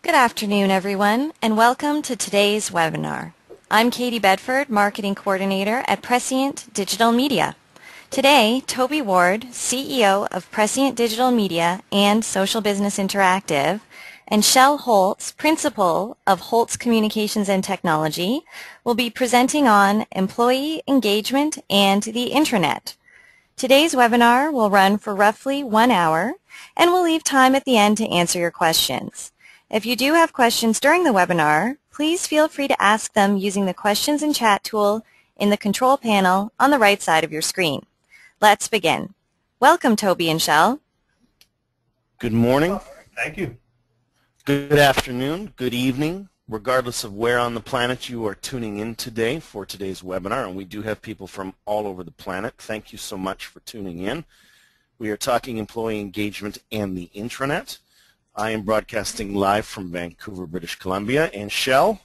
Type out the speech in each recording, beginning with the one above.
Good afternoon, everyone, and welcome to today's webinar. I'm Katie Bedford, Marketing Coordinator at Prescient Digital Media. Today, Toby Ward, CEO of Prescient Digital Media and Social Business Interactive, and Shel Holtz, Principal of Holtz Communication Technology, will be presenting on Employee Engagement and the Intranet. Today's webinar will run for roughly 1 hour, and we'll leave time at the end to answer your questions. If you do have questions during the webinar, please feel free to ask them using the Questions and Chat tool in the control panel on the right side of your screen. Let's begin. Welcome, Toby and Shel. Good morning. Thank you. Good afternoon. Good evening, regardless of where on the planet you are tuning in today for today's webinar. And we do have people from all over the planet. Thank you so much for tuning in. We are talking employee engagement and the intranet. I am broadcasting live from Vancouver, British Columbia. And Shel?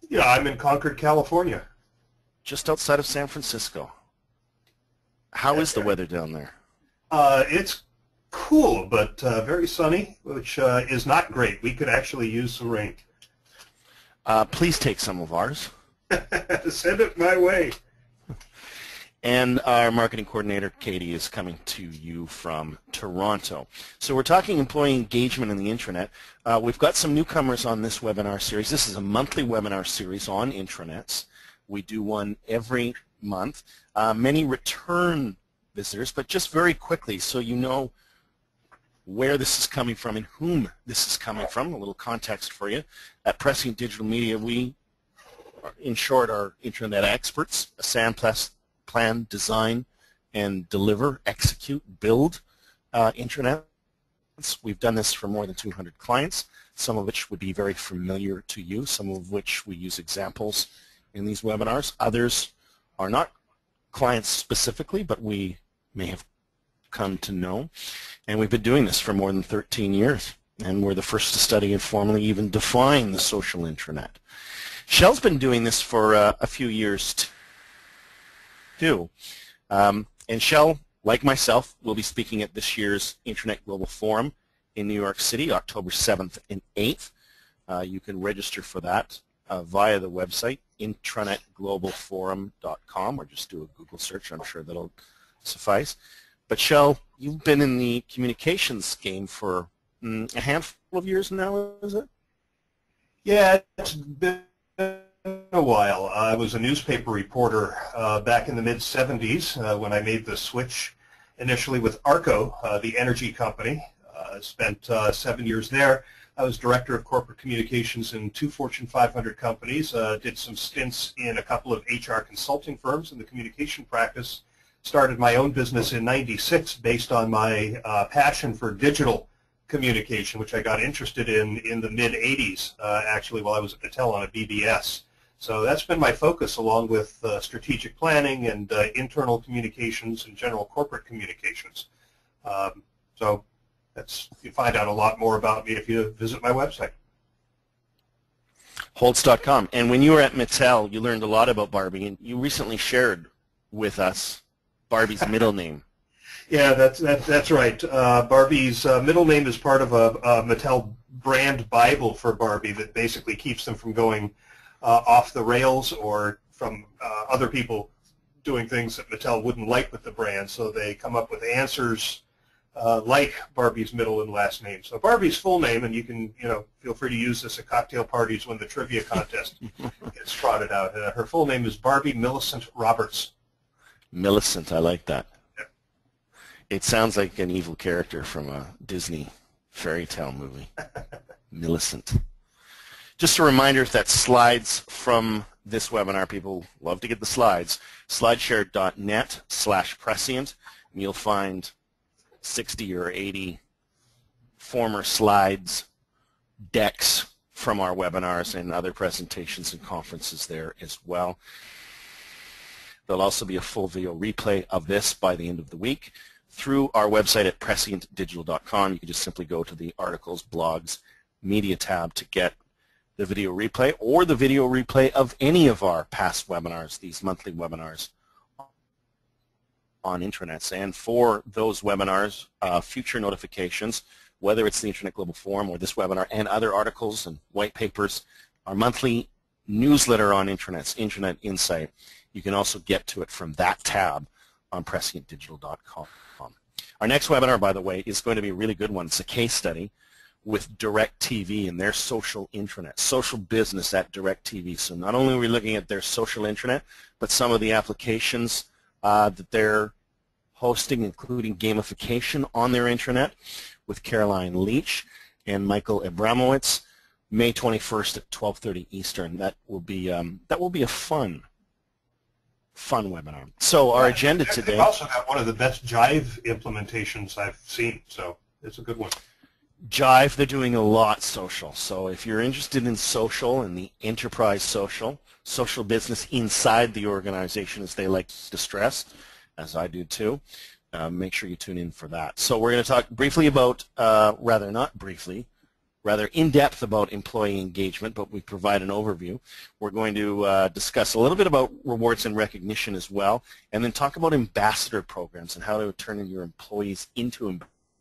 Yeah, I'm in Concord, California. Just outside of San Francisco. How is the weather down there? It's cool, but very sunny, which is not great. We could actually use some rain. Please take some of ours. Send it my way. And our marketing coordinator, Katie, is coming to you from Toronto. So we're talking employee engagement in the intranet. We've got some newcomers on this webinar series. This is a monthly webinar series on intranets. We do one every month. Many return visitors, but just very quickly so you know where this is coming from and whom this is coming from, a little context for you. At Prescient Digital Media, we, in short, are intranet experts, a plan, design, and deliver, execute, build intranets. We've done this for more than 200 clients, some of which would be very familiar to you, some of which we use examples in these webinars. Others are not clients specifically, but we may have come to know. And we've been doing this for more than 13 years, and we're the first to study and formally even define the social intranet. Shel's been doing this for a few years too. And Shel, like myself, will be speaking at this year's Intranet Global Forum in New York City, October 7th and 8th. You can register for that via the website, intranetglobalforum.com, or just do a Google search. I'm sure that'll suffice. But Shel, you've been in the communications game for a handful of years now, is it? Yeah, it's been a while. I was a newspaper reporter back in the mid-'70s when I made the switch initially with ARCO, the energy company. Spent 7 years there. I was director of corporate communications in 2 Fortune 500 companies, did some stints in a couple of HR consulting firms in the communication practice, started my own business in '96 based on my passion for digital communication, which I got interested in the mid-'80s, actually, while I was at Mattel on a BBS. So that's been my focus, along with strategic planning and internal communications and general corporate communications. So you find out a lot more about me if you visit my website. Holtz.com. And when you were at Mattel, you learned a lot about Barbie, and you recently shared with us Barbie's middle name. Yeah, that's right. Barbie's middle name is part of a Mattel brand Bible for Barbie that basically keeps them from going off the rails or from other people doing things that Mattel wouldn't like with the brand. So they come up with answers like Barbie's middle and last name. So Barbie's full name, and you can feel free to use this at cocktail parties when the trivia contest gets trotted out. Her full name is Barbie Millicent Roberts. Millicent, I like that. It sounds like an evil character from a Disney fairy tale movie. Millicent. Just a reminder that slides from this webinar, people love to get the slides, slideshare.net/prescient, and you'll find 60 or 80 former slides, decks from our webinars and other presentations and conferences there as well. There'll also be a full video replay of this by the end of the week through our website at prescientdigital.com. You can just simply go to the articles, blogs, media tab to get the video replay or the video replay of any of our past webinars, these monthly webinars on intranets. And for those webinars, future notifications whether it's the Internet Global Forum or this webinar and other articles and white papers, our monthly newsletter on Intranet's Intranet Insight. You can also get to it from that tab on PrescientDigital.com. Our next webinar, by the way, is going to be a really good one. It's a case study with DirecTV and their social intranet, social business at DirecTV. So not only are we looking at their social intranet, but some of the applications that they're hosting, including gamification on their intranet, with Caroline Leach and Michael Abramowitz, May 21st at 12:30 Eastern. That will be a fun webinar. So our agenda today. They've also got one of the best Jive implementations I've seen, so it's a good one. Jive, they're doing a lot social. So if you're interested in social and the enterprise social business inside the organization, as they like to stress, as I do too, make sure you tune in for that. So we're going to talk briefly about, rather in-depth about employee engagement, but we provide an overview. We're going to discuss a little bit about rewards and recognition as well, and then talk about ambassador programs and how to turn your employees into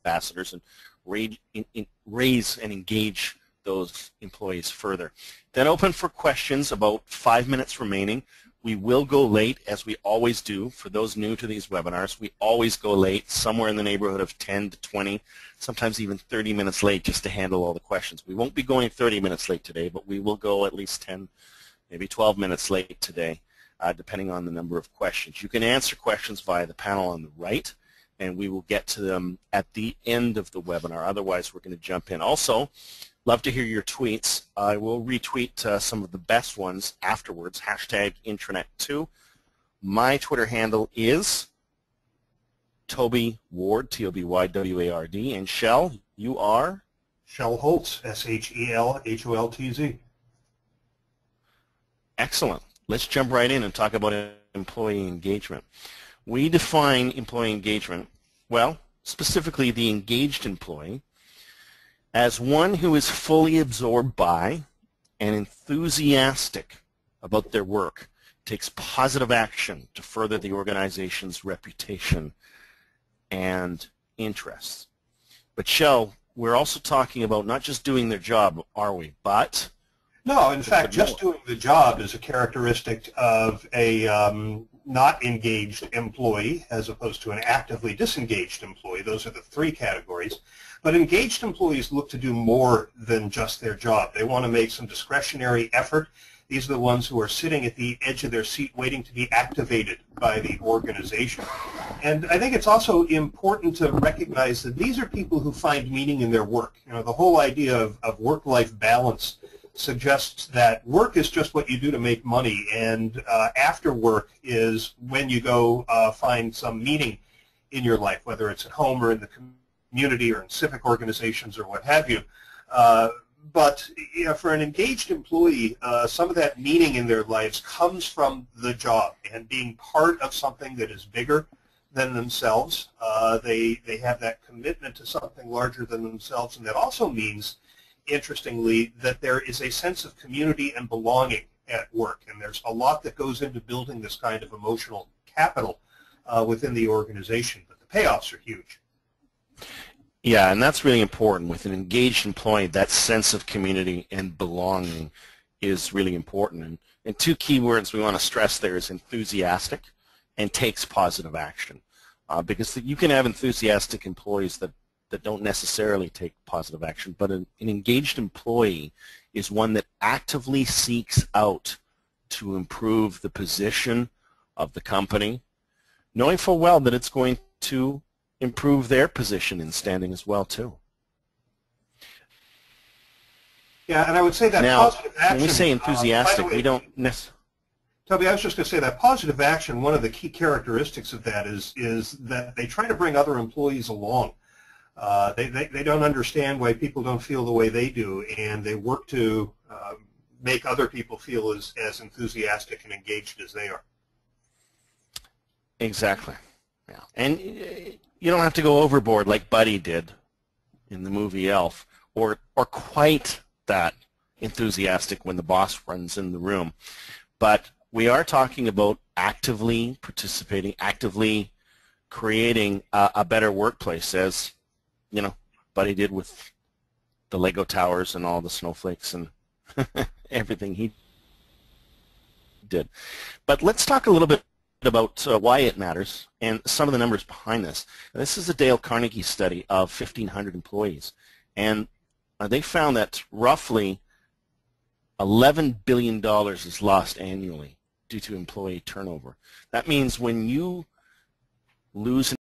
ambassadors and raise and engage those employees further. Then open for questions, about 5 minutes remaining. We will go late, as we always do. For those new to these webinars, we always go late, somewhere in the neighborhood of 10 to 20, sometimes even 30 minutes late just to handle all the questions. We won't be going 30 minutes late today, but we will go at least 10, maybe 12 minutes late today, depending on the number of questions. You can answer questions via the panel on the right, and we will get to them at the end of the webinar. Otherwise, we're going to jump in. Also, love to hear your tweets. I will retweet some of the best ones afterwards, #Intranet2. My Twitter handle is Toby Ward, T-O-B-Y-W-A-R-D, and Shel, you are? Shel Holtz, S-H-E-L-H-O-L-T-Z. Excellent. Let's jump right in and talk about employee engagement. We define employee engagement, well, specifically the engaged employee, as one who is fully absorbed by and enthusiastic about their work, takes positive action to further the organization's reputation and interests. But Shel, we're also talking about not just doing their job, are we? But no, in fact, just doing the job is a characteristic of a not engaged employee as opposed to an actively disengaged employee. Those are the three categories. But engaged employees look to do more than just their job. They want to make some discretionary effort. These are the ones who are sitting at the edge of their seat waiting to be activated by the organization. And I think it's also important to recognize that these are people who find meaning in their work. You know, the whole idea of work-life balance suggests that work is just what you do to make money, and after work is when you go find some meaning in your life, whether it's at home or in the community or in civic organizations or what have you. But you know, for an engaged employee, some of that meaning in their lives comes from the job and being part of something that is bigger than themselves. They have that commitment to something larger than themselves, and that also means, interestingly, that there is a sense of community and belonging at work, and there's a lot that goes into building this kind of emotional capital within the organization, but the payoffs are huge. Yeah, and that's really important. With an engaged employee, that sense of community and belonging is really important. And two key words we want to stress there is enthusiastic and takes positive action. Because you can have enthusiastic employees that don't necessarily take positive action, but an engaged employee is one that actively seeks out to improve the position of the company, knowing full well that it's going to improve their position in standing as well too. Yeah, and I would say that now, positive action. When we say enthusiastic, we don't necessarily. Toby, I was just going to say that positive action, one of the key characteristics of that is that they try to bring other employees along. They don't understand why people don't feel the way they do, and they work to make other people feel as enthusiastic and engaged as they are. Exactly. Yeah. And you don't have to go overboard like Buddy did in the movie Elf, or quite that enthusiastic when the boss runs in the room. But we are talking about actively participating, actively creating a better workplace, as you know, Buddy did with the Lego towers and all the snowflakes and everything he did. But let's talk a little bit about why it matters and some of the numbers behind this. This is a Dale Carnegie study of 1,500 employees, and they found that roughly $11 billion is lost annually due to employee turnover. That means when you lose